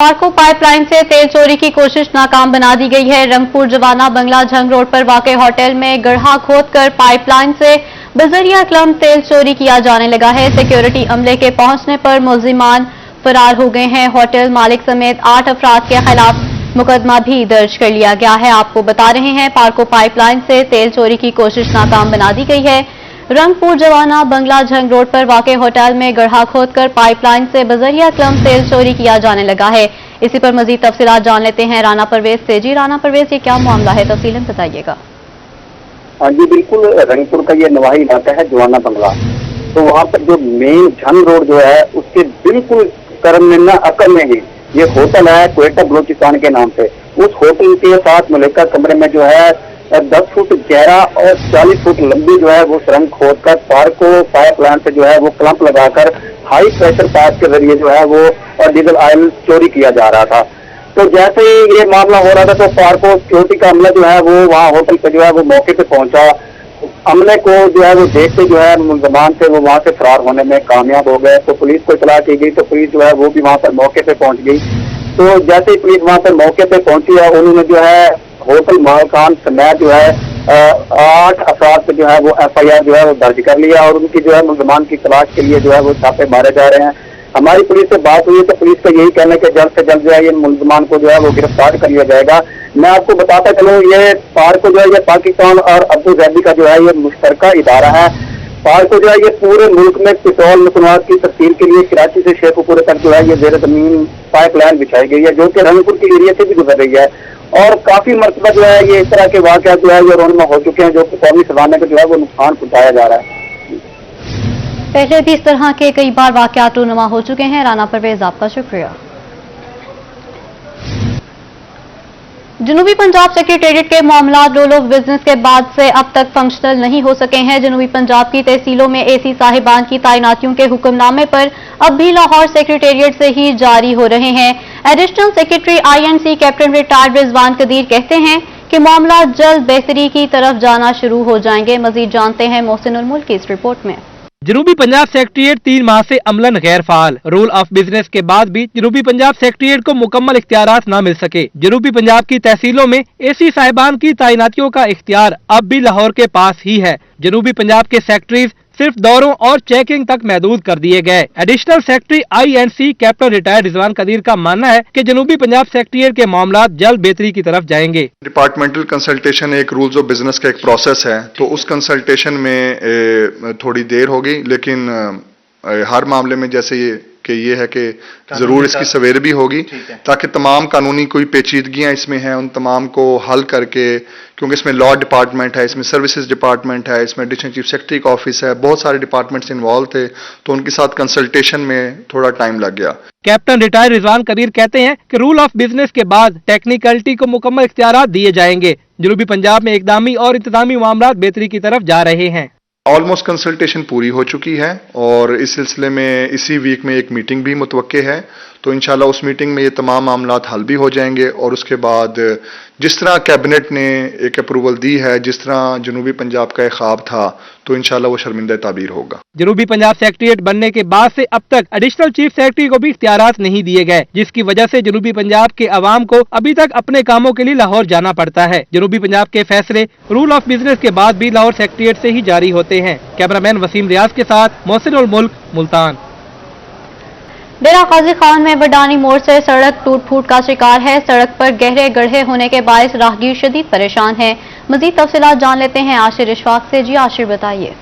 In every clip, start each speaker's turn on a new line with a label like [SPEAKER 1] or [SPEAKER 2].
[SPEAKER 1] पार्को pipeline से तेल चोरी की कोशिश नाकाम बना दी गई है। रंगपुर जवाना बंगला झंग रोड पर वाक़े होटल में गड्ढा खोदकर पाइपलाइन से बजरिया क्लम तेल चोरी किया जाने लगा है। सिक्योरिटी अमले के पहुंचने पर मुलजिमान फरार हो गए हैं। होटल मालिक समेत 8 अफराद के खिलाफ मुकदमा भी दर्ज कर लिया गया है। आपको बता रहे हैं, पार्को पाइपलाइन से तेल चोरी की कोशिश नाकाम बना दी गई है। रंगपुर जवाना बंगला झंग रोड पर वाक़े होटल में गड्ढा खोदकर पाइपलाइन से बजरिया क्लम तेल चोरी किया जाने लगा है। इसी पर मजीद तफसीलात जान लेते हैं राना परवेज से। जी राना परवेज, ये क्या मामला है, तफसीलन बताइएगा।
[SPEAKER 2] हाँ जी बिल्कुल, रंगपुर का ये नवाही इलाका है जवाना बंगला। तो वहाँ पर जो मेन झंग रोड जो है उसके बिल्कुल करमना अकल में ही ये होटल है क्वेटा बलोचिस्तान के नाम से। उस होटल के साथ मुलेका कमरे में जो है 10 फुट गहरा और 40 फुट लंबी जो है वो सुरंग खोदकर पार्को पाइपलाइन से जो है वो क्लम्प लगाकर हाई प्रेशर पाइप के जरिए जो है वो डीजल ऑयल चोरी किया जा रहा था। तो जैसे ही ये मामला हो रहा था तो पार्को सिक्योरिटी का अमला जो है वो वहाँ होटल पे जो है वो मौके पे पहुंचा। अमले को जो है वो देखते जो है मुलजमान से वो वहाँ से फरार होने में कामयाब हो गए। तो पुलिस को इतला की गई तो पुलिस जो है वो भी वहाँ पर मौके पे पहुंच गई। तो जैसे ही पुलिस वहाँ पर मौके पे पहुंची है उन्होंने जो है होटल मालकान समेत जो है 8 अफराद पे जो है वो FIR जो है वो दर्ज कर लिया और उनकी जो है मुलजमान की तलाश के लिए जो है वो छापे मारे जा रहे हैं। हमारी पुलिस से बात हुई है तो पुलिस का यही कहना है कि जल्द से जल्द जो है ये मुलजमान को जो है वो गिरफ्तार कर लिया जाएगा। मैं आपको बताता चलूँ, ये पार्को जो है ये पाकिस्तान और अबू धाबी का जो है ये मुश्तरका इदारा है। पार्को जो है ये पूरे मुल्क में पेट्रोल मसनूआत की तस्दीर के लिए कराची से शेखपुरे तक जो है ये जेर जमीन पाइपलाइन बिछाई गई है, जो कि रंगपुर के एरिया से भी गुजर रही है। और काफी मरतबा जो है ये इस तरह के वाक़यात जो है ये रोनमा हो चुके हैं, जो कि कौमी सलामत को जो है वो नुकसान पहुंचाया जा रहा है।
[SPEAKER 1] पहले भी इस तरह के कई बार वाक़यात रोनमा हो चुके हैं। राना परवेज, आपका शुक्रिया। जनूबी पंजाब सेक्रेटेरिएट के मामला रोल ऑफ बिजनेस के बाद से अब तक फंक्शनल नहीं हो सके हैं। जनूबी पंजाब की तहसीलों में AC साहिबान की तैनातियों के हुक्मनामे पर अब भी लाहौर सेक्रेटेरिएट से ही जारी हो रहे हैं। Additional secretary INC captain retired Rizwan Qadeer कहते हैं कि मामला जल्द बेहतरी की तरफ जाना शुरू हो जाएंगे। मजीद जानते हैं मोहसिन उल मुल्क की इस रिपोर्ट में।
[SPEAKER 3] जनूबी पंजाब सेक्रेटेरिएट 3 माह से अमलन गैर फाल। रूल ऑफ बिजनेस के बाद भी जनूबी पंजाब सेक्रेटेरिएट को मुकम्मल इख्तियारात न मिल सके। जनूबी पंजाब की तहसीलों में AC साहिबान की तैनातियों का इख्तियार अब भी लाहौर के पास ही है। जनूबी पंजाब के सेक्रेटरीज सिर्फ दौरों और चेकिंग तक महदूद कर दिए गए। Additional secretary INC captain retired Rizwan Qadeer का मानना है कि जनूबी पंजाब सेक्रेटेरिएट के मामला जल्द बेहतरी की तरफ जाएंगे।
[SPEAKER 4] डिपार्टमेंटल कंसल्टेशन एक रूल्स ऑफ बिजनेस का एक प्रोसेस है, तो उस कंसल्टेशन में थोड़ी देर होगी, लेकिन हर मामले में जैसे ये है कि जरूर इसकी सवेर भी होगी ताकि तमाम कानूनी कोई पेचीदगियां इसमें हैं उन तमाम को हल करके, क्योंकि इसमें लॉ डिपार्टमेंट है, इसमें सर्विसेज डिपार्टमेंट है, इसमें एडिशनल चीफ सेक्रेटरी का ऑफिस है, बहुत सारे डिपार्टमेंट्स इन्वॉल्व थे, तो उनके साथ कंसल्टेशन में थोड़ा टाइम लग गया।
[SPEAKER 3] कैप्टन रिटायर्ड रिजवान कदीर कहते हैं कि रूल ऑफ बिजनेस के बाद टेक्निकलिटी को मुकम्मल इख्तियारात दिए जाएंगे। जनूबी पंजाब में इकदामी और इंतजामी मामला बेहतरी की तरफ जा रहे हैं।
[SPEAKER 4] ऑलमोस्ट कंसल्टेशन पूरी हो चुकी है और इस सिलसिले में इसी वीक में एक मीटिंग भी मुतवक्के है, तो इंशाल्लाह उस मीटिंग में ये तमाम मामलात हल भी हो जाएंगे और उसके बाद जिस तरह कैबिनेट ने एक अप्रूवल दी है, जिस तरह जनूबी पंजाब का एक ख्वाब था, तो इंशाल्लाह वो शर्मिंदा ताबीर होगा।
[SPEAKER 3] जनूबी पंजाब सेक्रेटेरिएट बनने के बाद से अब तक एडिशनल चीफ सेक्रेटरी को भी इख्तियारात नहीं दिए गए, जिसकी वजह से जनूबी पंजाब के अवाम को अभी तक अपने कामों के लिए लाहौर जाना पड़ता है। जनूबी पंजाब के फैसले रूल ऑफ बिजनेस के बाद भी लाहौर सेक्रेटेरिएट से ही जारी होते हैं। कैमरामैन वसीम रियाज के साथ मोहसिन उल मुल्क, मुल्तान।
[SPEAKER 1] डेरा गाजी खान में वडानी मोड़ से सड़क टूट फूट का शिकार है। सड़क पर गहरे गड्ढे होने के बायस राहगीर शदीद परेशान है। मजीद तफसीलात जान लेते हैं आशिर इशफाक से। जी आशिर, बताइए।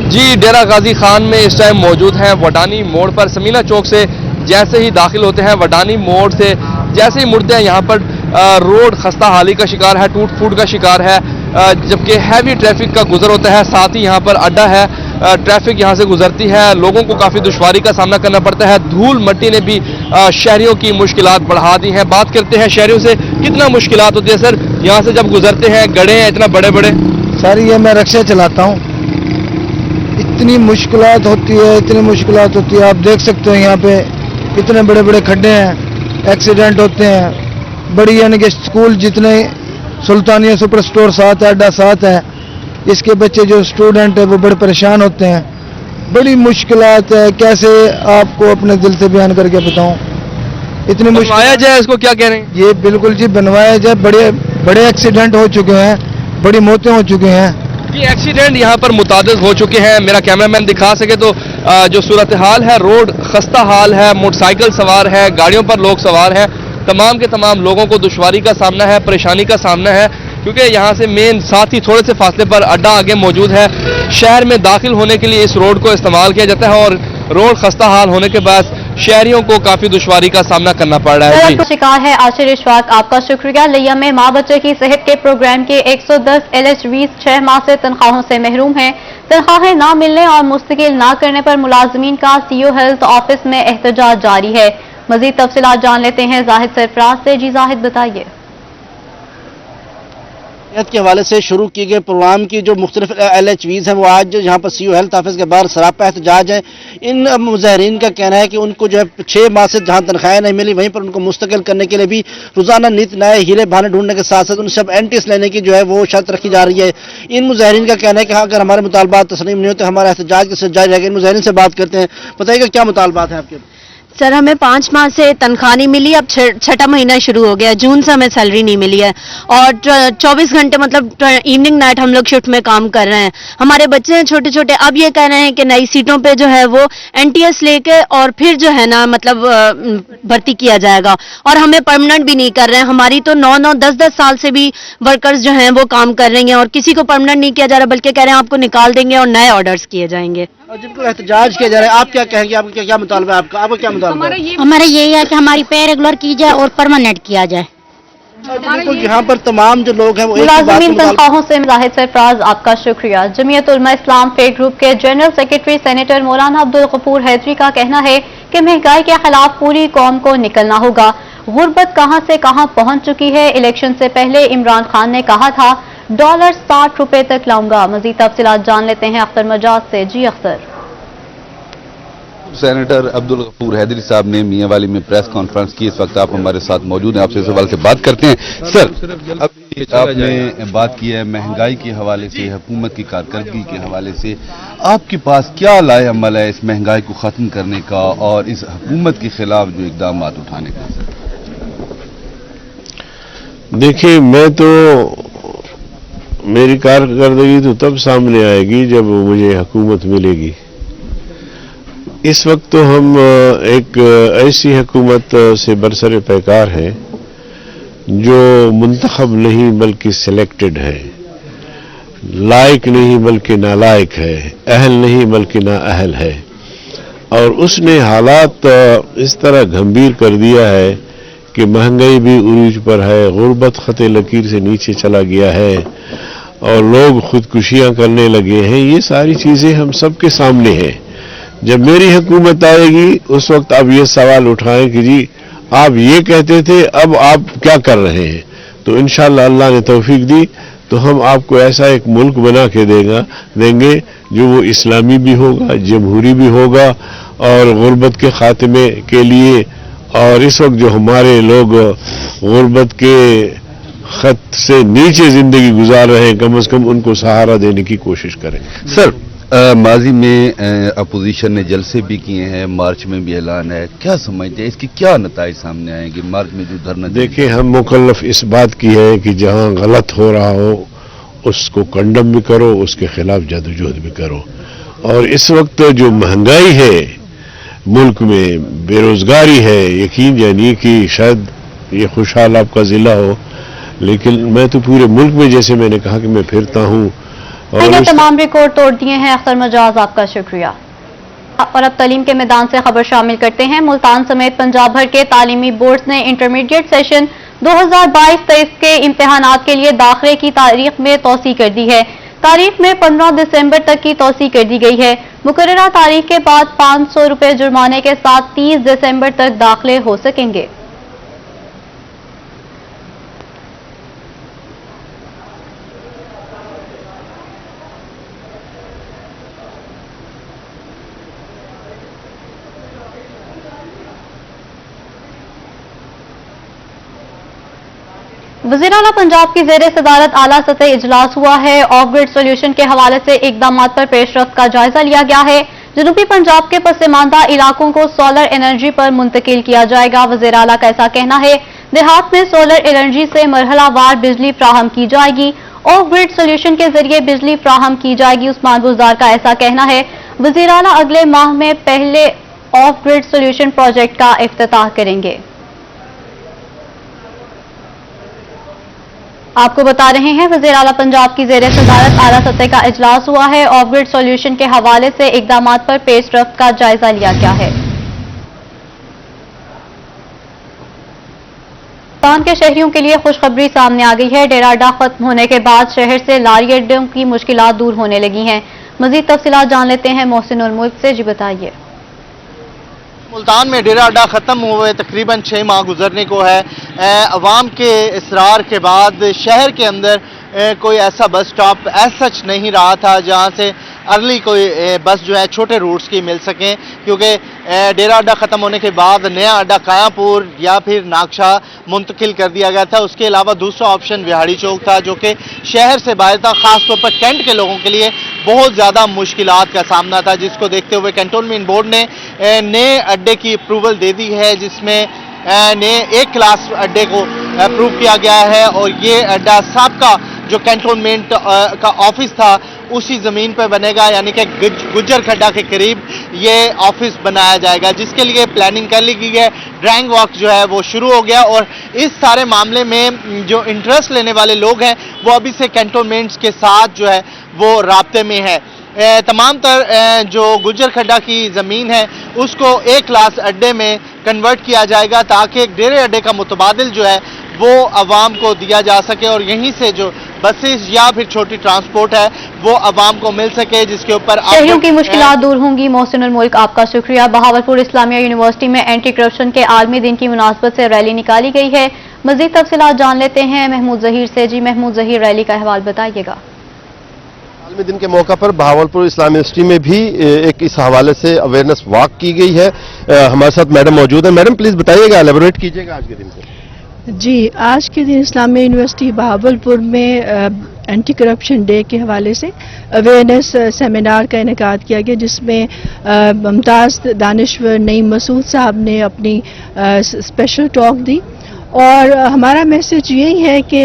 [SPEAKER 5] जी, डेरा गाजी खान में इस टाइम मौजूद हैं वडानी मोड़ पर। समीना चौक से जैसे ही दाखिल होते हैं, वडानी मोड़ से जैसे ही मुड़ते हैं, यहाँ पर रोड खस्ता हाली का शिकार है, टूट फूट का शिकार है, जबकि हैवी ट्रैफिक का गुजर होता है। साथ ही यहाँ पर अड्डा है, ट्रैफिक यहाँ से गुजरती है, लोगों को काफ़ी दुश्वारी का सामना करना पड़ता है। धूल मट्टी ने भी शहरियों की मुश्किलात बढ़ा दी हैं। बात करते हैं शहरियों से, कितना मुश्किलात होती है सर यहाँ से जब गुजरते हैं? गड्ढे हैं इतना बड़े बड़े।
[SPEAKER 6] सर ये मैं रिक्शा चलाता हूँ, इतनी मुश्किलात होती है, इतनी मुश्किलात होती है। आप देख सकते हो यहाँ पे कितने बड़े बड़े खड्डे हैं, एक्सीडेंट होते हैं। बड़ी यानी कि स्कूल जितने सुल्तानिया सुपर स्टोर साथ है, अड्डा साथ है, इसके बच्चे जो स्टूडेंट है वो बड़े परेशान होते हैं। बड़ी मुश्किलात है, कैसे आपको अपने दिल से बयान करके बताऊं, इतनी मुश्किल।
[SPEAKER 5] बनवाया जाए इसको, क्या कह रहे हैं?
[SPEAKER 6] ये बिल्कुल जी बनवाया जाए, बड़े बड़े एक्सीडेंट हो चुके हैं, बड़ी मौतें हो चुकी हैं।
[SPEAKER 5] ये एक्सीडेंट यहाँ पर मुतादिद हो चुके हैं। मेरा कैमरामैन दिखा सके तो जो सूरत हाल है, रोड खस्ता हाल है, मोटरसाइकिल सवार है, गाड़ियों पर लोग सवार हैं, तमाम के तमाम लोगों को दुश्वारी का सामना है, परेशानी का सामना है, क्योंकि यहाँ से मेन साथ ही थोड़े से फासले पर अड्डा आगे मौजूद है। शहर में दाखिल होने के लिए इस रोड को इस्तेमाल किया जाता है और रोड खस्ता हाल होने के बाद शहरियों को काफी दुश्वारी का सामना करना पड़ रहा है। जी।
[SPEAKER 1] शिकार है आशिर इशफाक, आपका शुक्रिया। लिया में माँ बच्चे की सेहत के प्रोग्राम के 110 LHVs 6 माह से तनख्वाहों से महरूम हैं। तनख्वाहें ना मिलने और मुस्तकिल ना करने पर मुलाजमीन का CO हेल्थ ऑफिस में एहतजाज जारी है। मजीद तफसीलात जान लेते हैं जाहिद सरफराज से। जी जाहिद, बताइए।
[SPEAKER 7] के हवाले से शुरू किए गए प्रोग्राम की जो मुख्तलिफ LHVs हैं वो आज यहाँ पर CO हेल्थ ऑफिस के बाहर सरापा एहतजाज है। इन मुजाहिरीन का कहना है कि उनको जो है 6 माह से जहाँ तनख्वाहें नहीं मिली वहीं पर उनको मुस्तकिल करने के लिए भी रोजाना नित नए हीरे बहाने ढूंढने के साथ साथ उन सब एंटीस लेने की जो है वो शर्त रखी जा रही है। इन मुजाहिरीन का कहना है कि हाँ, अगर हमारे मुतालबात तस्लीम नहीं होते हमारा एहतजाज के साथ जारी रहेगा। इन मुजाहिरीन से बात करते हैं, बताइएगा क्या मुतालबात है आपके?
[SPEAKER 8] सर, हमें 5 माह से तनख्वाह नहीं मिली, अब छठा महीना शुरू हो गया, जून से हमें सैलरी नहीं मिली है और 24 घंटे मतलब इवनिंग नाइट हम लोग शिफ्ट में काम कर रहे हैं। हमारे बच्चे हैं छोटे छोटे, अब ये कह रहे हैं कि नई सीटों पे जो है वो NTS लेके और फिर जो है ना मतलब भर्ती किया जाएगा और हमें परमानेंट भी नहीं कर रहे हैं। हमारी तो 9-9, 10-10 साल से भी वर्कर्स जो हैं वो काम कर रही हैं और किसी को परमानेंट नहीं किया जा रहा, बल्कि कह रहे हैं आपको निकाल देंगे और नए ऑर्डर्स किए जाएंगे।
[SPEAKER 7] और जिनको एहतजाज किया जा रहा है, आप क्या कहेंगे? आपका क्या मुतालबा है? आपका क्या मुतालबा है?
[SPEAKER 8] हमारा यही है कि हमारी पे रेगुलर की जाए और परमानेंट किया जाए।
[SPEAKER 7] बिल्कुल, यहाँ पर तमाम जो लोग हैं वो एक ही बात
[SPEAKER 1] मुलाजमीन
[SPEAKER 7] को
[SPEAKER 1] तनख्वाहों से जाहिद सरफराज, आपका शुक्रिया। जमीयत उलमा इस्लाम फेक ग्रुप के जनरल सेक्रेटरी सेनेटर मौलाना अब्दुल गफूर हैदरी का कहना है कि महंगाई के खिलाफ पूरी कौम को निकलना होगा। गुर्बत कहां से कहां पहुंच चुकी है। इलेक्शन से पहले इमरान खान ने कहा था डॉलर 60 रुपए तक लाऊंगा। मजीद तफसीलात जान लेते हैं अख्तर मजाज से। जी अख्तर।
[SPEAKER 9] सेनेटर अब्दुल गफूर हैदरी साहब ने मियांवाली में प्रेस कॉन्फ्रेंस की। इस वक्त आप हमारे साथ मौजूद हैं, आपसे इस सवाल से बात करते हैं। सर, अब आपने बात की है महंगाई के हवाले से, हुकूमत की कारकर्दगी के हवाले से, आपके पास क्या लाए अमल है इस महंगाई को खत्म करने का और इस हुकूमत के खिलाफ जो इकदाम उठाने का?
[SPEAKER 10] देखिए, मैं तो मेरी कारकर्दगी तो तब सामने आएगी जब मुझे हुकूमत मिलेगी। इस वक्त तो हम एक ऐसी हुकूमत से बरसरे पैकार हैं जो मुंतखब नहीं बल्कि सिलेक्टेड है, लायक नहीं बल्कि नालायक है, अहल नहीं बल्कि नाअहल है। और उसने हालात इस तरह गंभीर कर दिया है कि महंगाई भी उरूज पर है, गुर्बत खते लकीर से नीचे चला गया है और लोग खुदकुशियां करने लगे हैं। ये सारी चीजें हम सबके सामने हैं। जब मेरी हुकूमत आएगी उस वक्त आप ये सवाल उठाएं कि जी आप ये कहते थे, अब आप क्या कर रहे हैं। तो इंशाअल्लाह अल्लाह ने तौफीक दी तो हम आपको ऐसा एक मुल्क बना के देंगे जो वो इस्लामी भी होगा, जमहूरी भी होगा और गुर्बत के खात्मे के लिए। और इस वक्त जो हमारे लोग गुर्बत के खत से नीचे जिंदगी गुजार रहे हैं, कम से कम उनको सहारा देने की कोशिश करें।
[SPEAKER 9] सर, माजी में अपोजिशन ने जलसे भी किए हैं, मार्च में भी ऐलान है, क्या समझते हैं इसके क्या नताइज सामने आएंगे? मार्च में जो धरना,
[SPEAKER 10] देखिए, हम मुकल्लफ इस बात की है कि जहां गलत हो रहा हो उसको कंडम भी करो, उसके खिलाफ जदोजहद भी करो। और इस वक्त जो महंगाई है मुल्क में, बेरोजगारी है, यकीन जानिए कि शायद ये खुशहाल आपका जिला हो, लेकिन मैं तो पूरे मुल्क में, जैसे मैंने कहा कि मैं फिरता हूँ और
[SPEAKER 1] तमाम रिकॉर्ड तोड़ दिए हैं। अख्तर मजाज, आपका शुक्रिया। और अब तालीम के मैदान से खबर शामिल करते हैं। मुल्तान समेत पंजाब भर के तालीमी बोर्ड्स ने इंटरमीडिएट सेशन 2022-23 के इम्तिहानात के लिए दाखिले की तारीख में तौसी कर दी है। तारीख में 15 दिसंबर तक की तौसी कर दी गई है। मुकर्ररा तारीख के बाद 500 रुपए जुर्माने के साथ 30 दिसंबर तक दाखिले हो सकेंगे। वज़ीर आला पंजाब की ज़ेरे सदारत आला सतह इजलास हुआ है। ऑफ ग्रिड सोल्यूशन के हवाले से इकदामात पर पेशरफ्त का जायजा लिया गया है। जनूबी पंजाब के पसमानदा इलाकों को सोलर एनर्जी पर मुंतकिल किया जाएगा। वज़ीर आला का ऐसा कहना है। देहात में सोलर एनर्जी से मरहलावार बिजली फ्राहम की जाएगी। ऑफ ग्रिड सोल्यूशन के जरिए बिजली फ्राहम की जाएगी। उस्मान बुज़दार का ऐसा कहना है। वज़ीर आला अगले माह में पहले ऑफ ग्रिड सोल्यूशन प्रोजेक्ट का इफ्तिताह करेंगे। आपको बता रहे हैं, वज़ीर आला पंजाब की ज़ेरे सदारत आला सतह का इजलास हुआ है। ऑफ ग्रिड सोल्यूशन के हवाले से इक़दामात पर पेश रफ्त का जायजा लिया गया है। पाकिस्तान के शहरियों के लिए खुशखबरी सामने आ गई है। डेरा अड्डा खत्म होने के बाद शहर से लारी अड्डों की मुश्किलात दूर होने लगी हैं। मजीद तफसीलात जान लेते हैं मोहसिन उल मुल्क से। जी बताइए।
[SPEAKER 11] मुल्तान में डेरा अड्डा ख़त्म हुए तकरीबन 6 माह गुजरने को है। अवाम के इसरार के बाद शहर के अंदर कोई ऐसा बस स्टॉप सच नहीं रहा था जहां से अर्ली कोई बस जो है छोटे रूट्स की मिल सकें, क्योंकि डेरा अड्डा ख़त्म होने के बाद नया अड्डा कायापुर या फिर नागशा मुंतकिल कर दिया गया था। उसके अलावा दूसरा ऑप्शन बिहाड़ी चौक था जो कि शहर से बाहर था। ख़ासतौर पर कैंट के लोगों के लिए बहुत ज़्यादा मुश्किलात का सामना था, जिसको देखते हुए कैंटोनमेंट बोर्ड ने नए अड्डे की अप्रूवल दे दी है, जिसमें नए एक क्लास अड्डे को अप्रूव किया गया है। और ये अड्डा साबका जो कैंटोनमेंट का ऑफिस था उसी ज़मीन पर बनेगा, यानी कि गुज्जर खड्डा के करीब ये ऑफिस बनाया जाएगा, जिसके लिए प्लानिंग कर ली गई है। ड्राइंग वर्क जो है वो शुरू हो गया और इस सारे मामले में जो इंटरेस्ट लेने वाले लोग हैं वो अभी से कैंटोनमेंट्स के साथ जो है वो राब्ते में है। तमाम तर जो गुज्जर खड्डा की ज़मीन है उसको एक क्लास अड्डे में कन्वर्ट किया जाएगा, ताकि एक डेरे अड्डे का मुतबादिल जो है वो अवाम को दिया जा सके और यहीं से जो बसेस या फिर छोटी ट्रांसपोर्ट है वो अवाम को मिल सके, जिसके ऊपर
[SPEAKER 1] शहरियों की मुश्किलात दूर होंगी। मोहसिन उल मुल्क आपका शुक्रिया। बहावलपुर इस्लामिया यूनिवर्सिटी में एंटी करप्शन के आलमी दिन की मुनासबत से रैली निकाली गई है। मजीद तफसीलात जान लेते हैं महमूद जहीर से। जी महमूद जहीर, रैली का अहवाल बताइएगा।
[SPEAKER 12] आलमी दिन के मौका पर बहावलपुर इस्लामी यूनिवर्सिटी में भी एक इस हवाले से अवेयरनेस वॉक की गई है। हमारे साथ मैडम मौजूद है। मैडम प्लीज बताइएगा, एलेबोरेट कीजिएगा आज के दिन को।
[SPEAKER 13] जी, आज के दिन इस्लामी यूनिवर्सिटी बहावलपुर में एंटी करप्शन डे के हवाले से अवेयरनेस सेमिनार का इनेकाद किया गया, जिसमें मुमताज़ दानिश्वर नईम मसूद साहब ने अपनी स्पेशल टॉक दी। और हमारा मैसेज यही है कि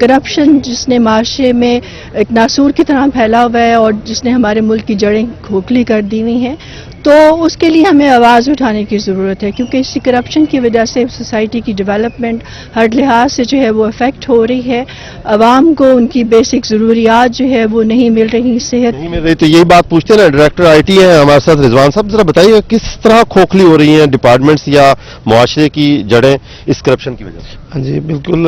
[SPEAKER 13] करप्शन जिसने माशरे में एक नासूर की तरह फैला हुआ है और जिसने हमारे मुल्क की जड़ें खोखली कर दी हुई हैं, तो उसके लिए हमें आवाज़ उठाने की ज़रूरत है, क्योंकि इसी करप्शन की वजह से सोसाइटी की डेवलपमेंट हर लिहाज से जो है वो अफेक्ट हो रही है। आवाम को उनकी बेसिक ज़रूरियात जो है वो नहीं मिल रही, सेहत
[SPEAKER 12] नहीं मिल रही। तो यही बात पूछते हैं ना, डायरेक्टर आईटी हैं हमारे साथ रिजवान साहब, जरा बताइए किस तरह खोखली हो रही हैं डिपार्टमेंट्स या मुआशरे की जड़ें इस करप्शन की वजह से?
[SPEAKER 14] हाँ जी बिल्कुल,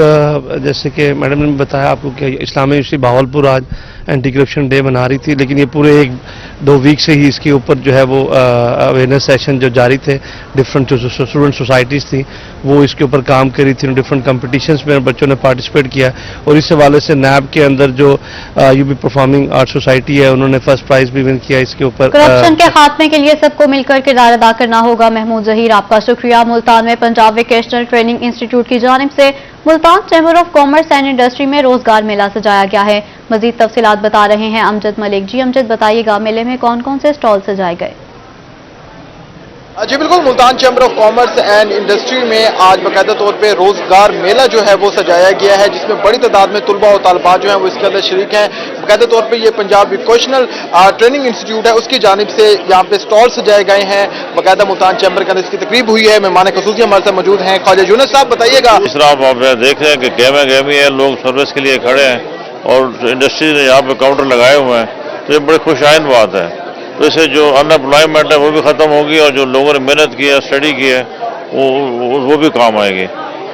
[SPEAKER 14] जैसे कि मैडम ने बताया आपको कि इस्लामी यूनिवर्सिटी बहावलपुर आज एंटी करप्शन डे मना रही थी, लेकिन ये पूरे 1-2 वीक से ही इसके ऊपर जो है वो अवेयरनेस सेशन जो जारी थे। डिफरेंट जो स्टूडेंट सोसाइटीज़ थी वो इसके ऊपर काम करी थी, डिफरेंट कॉम्पिटिशन्स में बच्चों ने पार्टिसिपेट किया। और इस हवाले से नैब के अंदर जो यूबी परफॉर्मिंग आर्ट सोसाइटी है उन्होंने फर्स्ट प्राइज भी विन किया इसके ऊपर।
[SPEAKER 1] करप्शन के खात्मे के लिए सबको मिलकर किरदार अदा करना होगा। महमूद जहीर आपका शुक्रिया। मुल्तान में पंजाब वोकेशनल ट्रेनिंग इंस्टीट्यूट की जानिब से Multan chamber of commerce and industry में रोजगार मेला सजाया गया है। मजीद तफसीलात बता रहे हैं अमजद मलिक। जी अमजद, बताइएगा मेले में कौन कौन से स्टॉल सजाए गए?
[SPEAKER 11] जी बिल्कुल, Multan chamber of commerce and industry में आज बाकायदा तौर पे रोजगार मेला जो है वो सजाया गया है, जिसमें बड़ी तादाद में तुलबा और तालबात जो है वो इसके अंदर शरीक हैं। बाकायदा तौर पे ये पंजाब वोकेशनल ट्रेनिंग इंस्टीट्यूट है, उसकी जानिब से यहाँ पे स्टॉल सजाए गए हैं। बाकायदा मुल्तान चैम्बर के अंदर इसकी तकरीब हुई है। मेहमान खसूसी हमारे साथ मौजूद हैं। ख्वाजा यूनुस साहब, बताइएगा।
[SPEAKER 15] इस तरह आप देख रहे हैं कि गहमा गहमी है, लोग सर्विस के लिए खड़े हैं और इंडस्ट्री ने यहाँ पे काउंटर लगाए हुए हैं, तो ये बड़ी खुशाइन बात है। तो इससे जो अनएम्प्लॉयमेंट है वो भी ख़त्म होगी और जो लोगों ने मेहनत की है, स्टडी की है, वो भी काम आएगी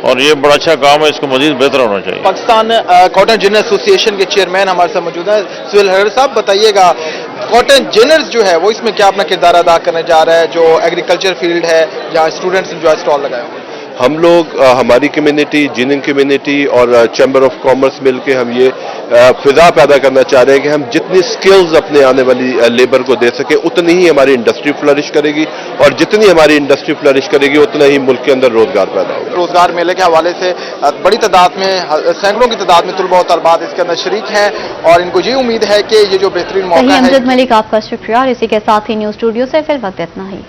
[SPEAKER 15] और ये बड़ा अच्छा काम है, इसको मजीद बेहतर होना चाहिए।
[SPEAKER 11] पाकिस्तान कॉटन जिनर एसोसिएशन के चेयरमैन हमारे साथ मौजूद हैं सुहेल हर साहब, बताइएगा कॉटन जिनर्स जो है वो इसमें क्या अपना किरदार अदा करने जा रहा है, जो एग्रीकल्चर फील्ड है जहाँ स्टूडेंट्स जो है स्टॉल लगाए हुए?
[SPEAKER 12] हम लोग हमारी कम्युनिटी, जिनिंग कम्युनिटी और चैम्बर ऑफ कॉमर्स मिल के हम ये फिजा पैदा करना चाह रहे हैं कि हम जितनी स्किल्स अपने आने वाली लेबर को दे सके उतनी ही हमारी इंडस्ट्री फ्लरिश करेगी, और जितनी हमारी इंडस्ट्री फ्लरिश करेगी उतना ही मुल्क के अंदर रोजगार पैदा होगा।
[SPEAKER 11] रोजगार मेले के हवाले से बड़ी तादाद में, सैकड़ों की तादाद में तुलबा और तलबात इसके अंदर शरीक हैं, और इनको ये उम्मीद है कि ये जो बेहतरीन मौका है।
[SPEAKER 1] अमजद मलिक, आपका शुक्रिया। और इसी के साथ ही न्यूज स्टूडियो से फिर वक्त इतना ही।